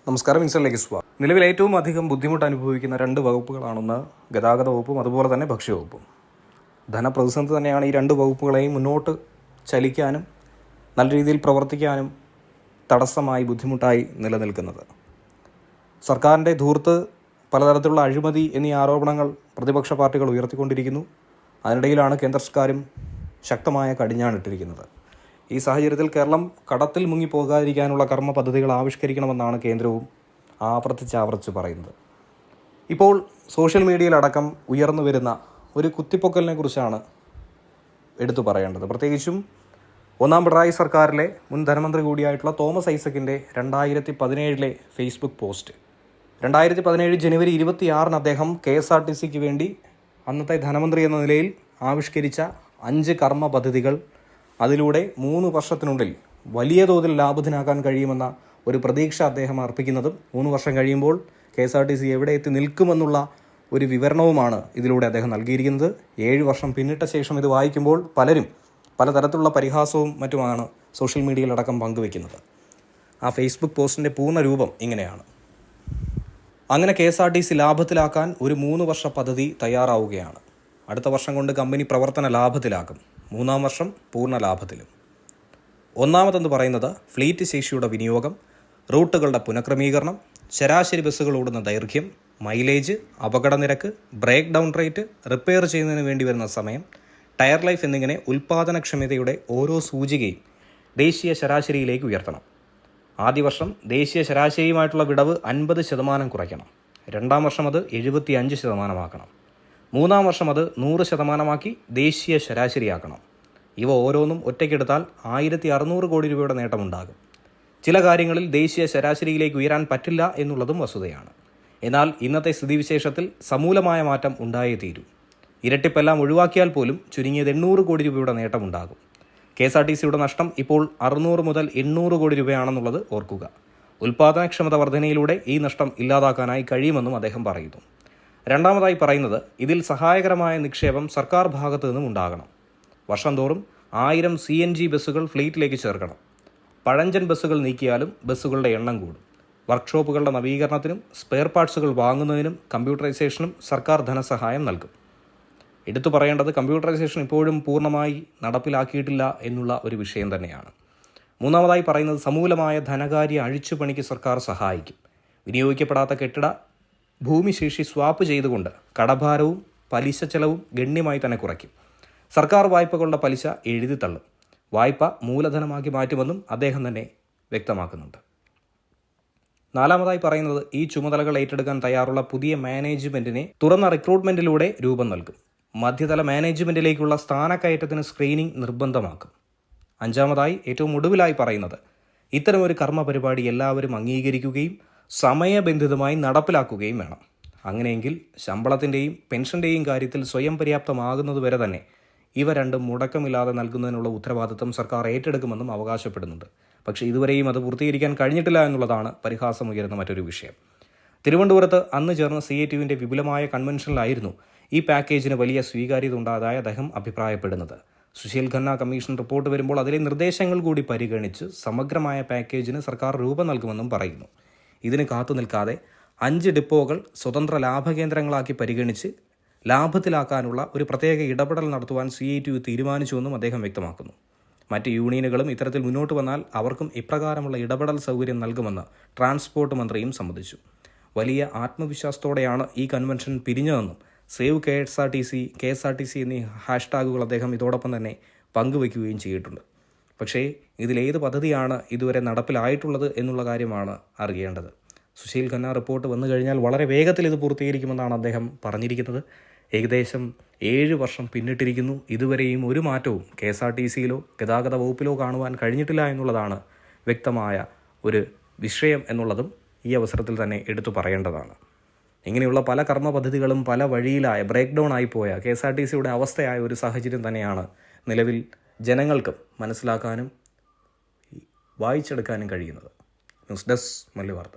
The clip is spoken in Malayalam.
നമസ്കാരം. ഇൻസലിലേക്ക് സ്വാഗതം. നിലവിൽ ഏറ്റവും അധികം ബുദ്ധിമുട്ട് അനുഭവിക്കുന്ന രണ്ട് വകുപ്പുകളാണെന്ന് ഗതാഗത വകുപ്പും അതുപോലെ തന്നെ ഭക്ഷ്യവകുപ്പും. ധനപ്രതിസന്ധി തന്നെയാണ് ഈ രണ്ട് വകുപ്പുകളെയും മുന്നോട്ട് ചലിക്കാനും നല്ല രീതിയിൽ പ്രവർത്തിക്കാനും തടസ്സമായി ബുദ്ധിമുട്ടായി നിലനിൽക്കുന്നത്. സർക്കാരിൻ്റെ ധൂർത്ത്, പലതരത്തിലുള്ള അഴിമതി എന്നീ ആരോപണങ്ങൾ പ്രതിപക്ഷ പാർട്ടികൾ ഉയർത്തിക്കൊണ്ടിരിക്കുന്നു. അതിനിടയിലാണ് കേന്ദ്ര സർക്കാരും ശക്തമായ കടിഞ്ഞാണിട്ടിരിക്കുന്നത്. ഈ സാഹചര്യത്തിൽ കേരളം കടത്തിൽ മുങ്ങിപ്പോകാതിരിക്കാനുള്ള കർമ്മ പദ്ധതികൾ ആവിഷ്കരിക്കണമെന്നാണ് കേന്ദ്രവും ആവർത്തിച്ച് പറയുന്നത്. ഇപ്പോൾ സോഷ്യൽ മീഡിയയിലടക്കം ഉയർന്നു വരുന്ന ഒരു കുത്തിപ്പൊക്കലിനെ കുറിച്ചാണ് എടുത്തു പറയേണ്ടത്. പ്രത്യേകിച്ചും ഒന്നാം പിണറായി സർക്കാരിലെ മുൻ ധനമന്ത്രി കൂടിയായിട്ടുള്ള തോമസ് ഐസക്കിൻ്റെ 2017 ഫേസ്ബുക്ക് പോസ്റ്റ്. 2017 ജനുവരി 26 അദ്ദേഹം KSRTCക്ക് വേണ്ടി അന്നത്തെ ധനമന്ത്രി എന്ന നിലയിൽ ആവിഷ്കരിച്ച 5 കർമ്മ പദ്ധതികൾ, അതിലൂടെ 3 വർഷത്തിനുള്ളിൽ വലിയ തോതിൽ ലാഭത്തിനാക്കാൻ കഴിയുമെന്ന ഒരു പ്രതീക്ഷ അദ്ദേഹം അർപ്പിക്കുന്നതും 3 വർഷം കഴിയുമ്പോൾ KSRTC എവിടെ എത്തി നിൽക്കുമെന്നുള്ള ഒരു വിവരണവുമാണ് ഇതിലൂടെ അദ്ദേഹം നൽകിയിരിക്കുന്നത്. 7 വർഷം പിന്നിട്ട ശേഷം ഇത് വായിക്കുമ്പോൾ പലരും പലതരത്തിലുള്ള പരിഹാസവും മറ്റുമാണ് സോഷ്യൽ മീഡിയയിലടക്കം പങ്കുവെക്കുന്നത്. ആ ഫേസ്ബുക്ക് പോസ്റ്റിൻ്റെ പൂർണ്ണ രൂപം ഇങ്ങനെയാണ്: അങ്ങനെ KSRTC ലാഭത്തിലാക്കാൻ ഒരു 3 വർഷ പദ്ധതി തയ്യാറാവുകയാണ്. അടുത്ത വർഷം കൊണ്ട് കമ്പനി പ്രവർത്തന ലാഭത്തിലാക്കും. 3-ാം വർഷം പൂർണ്ണ ലാഭത്തിലും. ഒന്നാമതെന്ന് പറയുന്നത് ഫ്ലീറ്റ് ശേഷിയുടെ വിനിയോഗം, റൂട്ടുകളുടെ പുനഃക്രമീകരണം, ശരാശരി ബസ്സുകൾ ഓടുന്ന ദൈർഘ്യം, മൈലേജ്, അപകട നിരക്ക്, ബ്രേക്ക് ഡൗൺ റേറ്റ്, റിപ്പയർ ചെയ്യുന്നതിന് വേണ്ടി വരുന്ന സമയം, ടയർ ലൈഫ് എന്നിങ്ങനെ ഉൽപ്പാദനക്ഷമതയുടെ ഓരോ സൂചികയും ദേശീയ ശരാശരിയിലേക്ക് ഉയർത്തണം. ആദ്യ വർഷം ദേശീയ ശരാശരിയുമായിട്ടുള്ള വിടവ് 50% കുറയ്ക്കണം. 2-ാം വർഷം അത് 75% 3-ാം വർഷം അത് 100% ദേശീയ ശരാശരിയാക്കണം. ഇവ ഓരോന്നും ഒറ്റയ്ക്കെടുത്താൽ 1600 കോടി രൂപയുടെ നേട്ടമുണ്ടാകും. ചില കാര്യങ്ങളിൽ ദേശീയ ശരാശരിയിലേക്ക് ഉയരാൻ പറ്റില്ല എന്നുള്ളതും വസ്തുതയാണ്. എന്നാൽ ഇന്നത്തെ സ്ഥിതിവിശേഷത്തിൽ സമൂലമായ മാറ്റം ഉണ്ടായേ തീരൂ. ഇരട്ടിപ്പെല്ലാം ഒഴിവാക്കിയാൽ പോലും ചുരുങ്ങിയത് 800 കോടി രൂപയുടെ നേട്ടമുണ്ടാകും. KSRTCയുടെ നഷ്ടം ഇപ്പോൾ 600 മുതൽ 800 കോടി രൂപയാണെന്നുള്ളത് ഓർക്കുക. ഉൽപ്പാദനക്ഷമത വർധനയിലൂടെ ഈ നഷ്ടം ഇല്ലാതാക്കാനായി കഴിയുമെന്നും അദ്ദേഹം പറയുന്നു. രണ്ടാമതായി പറയുന്നത്, ഇതിൽ സഹായകരമായ നിക്ഷേപം സർക്കാർ ഭാഗത്തു നിന്നും ഉണ്ടാകണം. വർഷം തോറും 1000 CNG ബസ്സുകൾ ഫ്ലീറ്റിലേക്ക് ചേർക്കണം. പഴഞ്ചൻ ബസ്സുകൾ നീക്കിയാലും ബസ്സുകളുടെ എണ്ണം കൂടും. വർക്ക്ഷോപ്പുകളുടെ നവീകരണത്തിനും സ്പെയർ പാർട്സുകൾ വാങ്ങുന്നതിനും കമ്പ്യൂട്ടറൈസേഷനും സർക്കാർ ധനസഹായം നൽകും. എടുത്തു പറയേണ്ടത്, കമ്പ്യൂട്ടറൈസേഷൻ ഇപ്പോഴും പൂർണ്ണമായി നടപ്പിലാക്കിയിട്ടില്ല എന്നുള്ള ഒരു വിഷയം തന്നെയാണ്. മൂന്നാമതായി പറയുന്നത്, സമൂലമായ ധനകാര്യ അഴിച്ചുപണിക്ക് സർക്കാർ സഹായിക്കും. വിനിയോഗിക്കപ്പെടാത്ത കെട്ടിട ഭൂമിശേഷി സ്വാപ്പ് ചെയ്തുകൊണ്ട് കടഭാരവും പലിശ ചെലവും ഗണ്യമായി തന്നെ കുറയ്ക്കും. സർക്കാർ വായ്പകളുടെ പലിശ എഴുതി തള്ളും. വായ്പ മൂലധനമാക്കി മാറ്റുമെന്നും അദ്ദേഹം തന്നെ വ്യക്തമാക്കുന്നുണ്ട്. നാലാമതായി പറയുന്നത്, ഈ ചുമതലകൾ ഏറ്റെടുക്കാൻ തയ്യാറുള്ള പുതിയ മാനേജ്മെന്റിനെ തുറന്ന റിക്രൂട്ട്മെന്റിലൂടെ രൂപം നൽകും. മധ്യതല മാനേജ്മെന്റിലേക്കുള്ള സ്ഥാനക്കയറ്റത്തിന് സ്ക്രീനിംഗ് നിർബന്ധമാക്കും. അഞ്ചാമതായി, ഏറ്റവും ഒടുവിലായി പറയുന്നത്, ഇത്തരമൊരു കർമ്മ പരിപാടി എല്ലാവരും അംഗീകരിക്കുകയും സമയബന്ധിതമായി നടപ്പിലാക്കുകയും വേണം. അങ്ങനെയെങ്കിൽ ശമ്പളത്തിൻ്റെയും പെൻഷൻ്റെയും കാര്യത്തിൽ സ്വയം പര്യാപ്തമാകുന്നതുവരെ തന്നെ ഇവ രണ്ടും മുടക്കമില്ലാതെ നൽകുന്നതിനുള്ള ഉത്തരവാദിത്വം സർക്കാർ ഏറ്റെടുക്കുമെന്നും അവകാശപ്പെടുന്നുണ്ട്. പക്ഷേ ഇതുവരെയും അത് പൂർത്തീകരിക്കാൻ കഴിഞ്ഞിട്ടില്ല എന്നുള്ളതാണ് പരിഹാസമുയരുന്ന മറ്റൊരു വിഷയം. തിരുവനന്തപുരത്ത് അന്ന് ചേർന്ന CATUവിൻ്റെ വിപുലമായ കൺവെൻഷനിലായിരുന്നു ഈ പാക്കേജിന് വലിയ സ്വീകാര്യത ഉണ്ടായതായി അദ്ദേഹം അഭിപ്രായപ്പെടുന്നത്. സുശീൽ ഖന്ന കമ്മീഷൻ റിപ്പോർട്ട് വരുമ്പോൾ അതിലെ നിർദ്ദേശങ്ങൾ കൂടി പരിഗണിച്ച് സമഗ്രമായ പാക്കേജിന് സർക്കാർ രൂപം നൽകുമെന്നും പറയുന്നു. ഇതിന് കാത്തു നിൽക്കാതെ 5 ഡിപ്പോകൾ സ്വതന്ത്ര ലാഭകേന്ദ്രങ്ങളാക്കി പരിഗണിച്ച് ലാഭത്തിലാക്കാനുള്ള ഒരു പ്രത്യേക ഇടപെടൽ നടത്തുവാൻ CATU തീരുമാനിച്ചുവെന്നും അദ്ദേഹം വ്യക്തമാക്കുന്നു. മറ്റ് യൂണിയനുകളും ഇത്തരത്തിൽ മുന്നോട്ട് വന്നാൽ അവർക്കും ഇപ്രകാരമുള്ള ഇടപെടൽ സൗകര്യം നൽകുമെന്ന് ട്രാൻസ്പോർട്ട് മന്ത്രിയും സമ്മതിച്ചു. വലിയ ആത്മവിശ്വാസത്തോടെയാണ് ഈ കൺവെൻഷൻ പിരിഞ്ഞതെന്നും സേവ് KSRTC എന്നീ ഹാഷ്ടാഗുകൾ അദ്ദേഹം ഇതോടൊപ്പം തന്നെ പങ്കുവയ്ക്കുകയും ചെയ്തിട്ടുണ്ട്. പക്ഷേ ഇതിലേത് പദ്ധതിയാണ് ഇതുവരെ നടപ്പിലായിട്ടുള്ളത് എന്നുള്ള കാര്യമാണ് അറിയേണ്ടത്. സുശീൽ ഖന്ന റിപ്പോർട്ട് വന്നു കഴിഞ്ഞാൽ വളരെ വേഗത്തിൽ ഇത് പൂർത്തീകരിക്കുമെന്നാണ് അദ്ദേഹം പറഞ്ഞിരിക്കുന്നത്. ഏകദേശം 7 വർഷം പിന്നിട്ടിരിക്കുന്നു. ഇതുവരെയും ഒരു മാറ്റവും KSRTCയിലോ ഗതാഗത വകുപ്പിലോ കാണുവാൻ കഴിഞ്ഞിട്ടില്ല എന്നുള്ളതാണ് വ്യക്തമായ ഒരു വിഷയം എന്നുള്ളതും ഈ അവസരത്തിൽ തന്നെ എടുത്തു പറയേണ്ടതാണ്. ഇങ്ങനെയുള്ള പല കർമ്മ പദ്ധതികളും പല വഴിയിലായ ബ്രേക്ക് ഡൗൺ ആയിപ്പോയ KSRTCയുടെ അവസ്ഥയായ ഒരു സാഹചര്യം തന്നെയാണ് നിലവിൽ ജനങ്ങൾക്കും മനസ്സിലാക്കാനും വായിച്ചെടുക്കാനും കഴിയുന്നത്. ന്യൂസ് ഡെസ്ക് മല്ലി വാർത്ത.